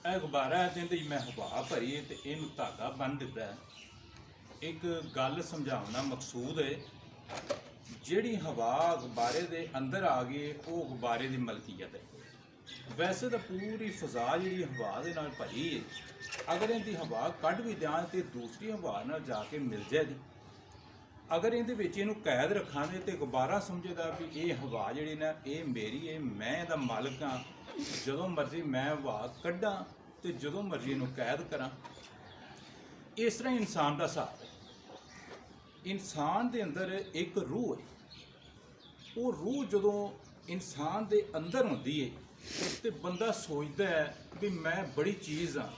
ਇਹ ਗੁਬਾਰਾ ਹੈ ਤੇ ਮੈਂ ਹਵਾ ਭਰੀ ਤੇ ਇਹਨੂੰ ਧਾਗਾ ਬੰਨ ਦਿੱਤਾ। एक गल समझाना मकसूद है, जिहड़ी हवा गुब्बारे दे अंदर आ गई वो गुब्बारे की मलकीयत है। वैसे तो पूरी फिजा जी हवा दे नाल भरी है, अगर इनकी हवा कढ़ भी दें तो दूसरी हवा नाल जाके मिल जाएगी। अगर इहदे कैद रखांगे तो गुब्बारा समझेगा भी ये हवा जी ना ये मेरी है, मैं इहदा मालिक हाँ, जदों मर्जी मैं हवा कढ़ा तो जदों मर्जी इहनूं कैद करा। इस तरह इंसान का हिसाब है। इंसान के अंदर एक रूह है, वो रूह जो इंसान के अंदर होती है तो बंदा सोचता है भी मैं बड़ी चीज़ हाँ।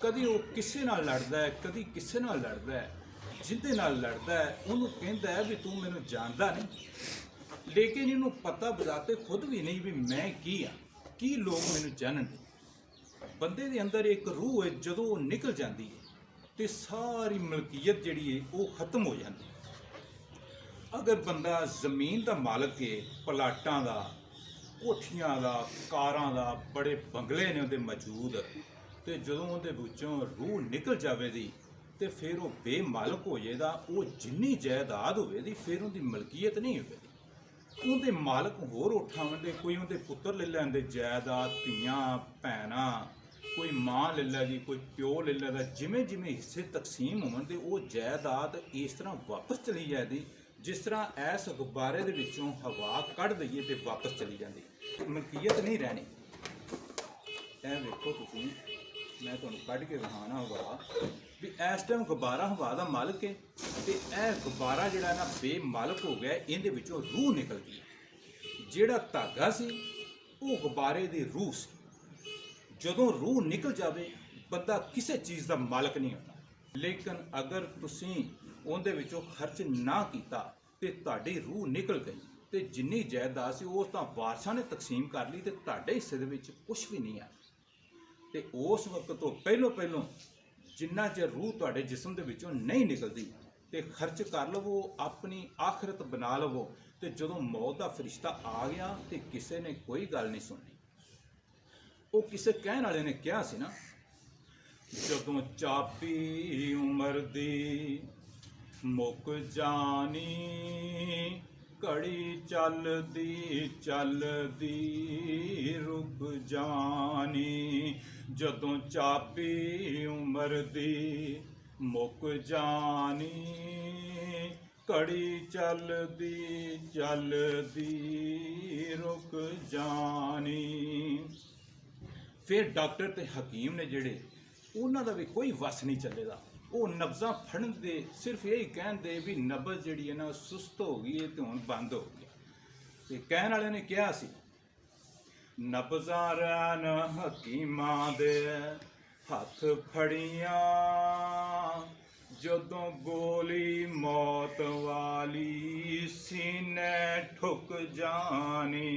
कभी वो किसी नाल लड़ता है, कभी किसी नाल लड़ता है, जिंदे नाल लड़ता है उन्होंने कहता है भी तू मैनू जानता नहीं, लेकिन इन्हों पता बताते खुद भी नहीं भी मैं की हाँ, की लोग मैनू जानते। बंदे के अंदर एक रूह है, जो निकल जाती है तो सारी मलकीयत जी है वो खत्म हो जाती। अगर बंदा जमीन का मालिक है, प्लाटां का, कोठियां का, कारां का, बड़े बंगले ने उहदे मौजूद, तो जदों उहदे विचों रूह निकल जाएगी तो फिर वो बेमालक हो जाएगा। वो जिन्नी जायदाद होगी फिर उनकी मलकीयत नहीं होगी। उनके मालक होर उठावे, कोई उनके पुत्र ले लेंदे जायदाद, धीआं भैनां, कोई माँ ले लेगी, कोई प्यो ले लेगा। जिमें जिमें हिस्से तकसीम होने वो जायदाद इस तरह वापस चली जाती, जिस तरह ऐस गुब्बारे के विचों हवा कढ़ दईए तो वापस चली जाती, मलकीयत नहीं रहनी। ऐ वेखो तुसीं, मैं तुहानूं कढ़ के विखाना हवा भी इस टाइम गुब्बारा हवा का मालिक है तो यह गुब्बारा जिहड़ा ना बेमालक हो गया, इहदे विचों रूह निकल गई। जिहड़ा धागा सी वो गुब्बारे की रूह सी। जदों रूह निकल जाए बंदा किसी चीज़ का मालक नहीं होता। लेकिन अगर तुसीं उहदे विचों खर्च ना किया तो तुहाडी रूह निकल गई तो जिन्नी जायदाद सी वो तां वारसां ने तकसीम कर ली तो तुहाडे हिस्से दे विच कुछ भी नहीं आया। तो उस वक्त तो पहलों जिन्ना चਿਰ रूह तुहाडे जिस्म दे विचों नहीं निकलती तो खर्च कर लवो, अपनी आखिरत बना लवो। तो जदों मौत का फरिश्ता आ गया तो किसी ने कोई गल नहीं सुननी। वो किसी कहने वाले ने कहा सी ना, जदों चाबी उमर दी मुक जानी, घड़ी चलदी चलदी रुक जानी। जदों चाबी उमर दी मुक जानी, घड़ी चलदी चलदी रुक जानी। फिर डॉक्टर ते हकीम ने जिहड़े उन्हां दा भी कोई वस नहीं चलेगा। वो नब्ज़ां फड़न दे सिर्फ यही कहते भी नब्ज़ जिहड़ी है ना सुस्त हो गई है तो हुण बंद हो गया। तो कहण वाले ने कहा सी, नब्ज़ां रैन हकीमां दे हथ फड़ियां, जदों गोली मौत वाली सीने ठुक जानी।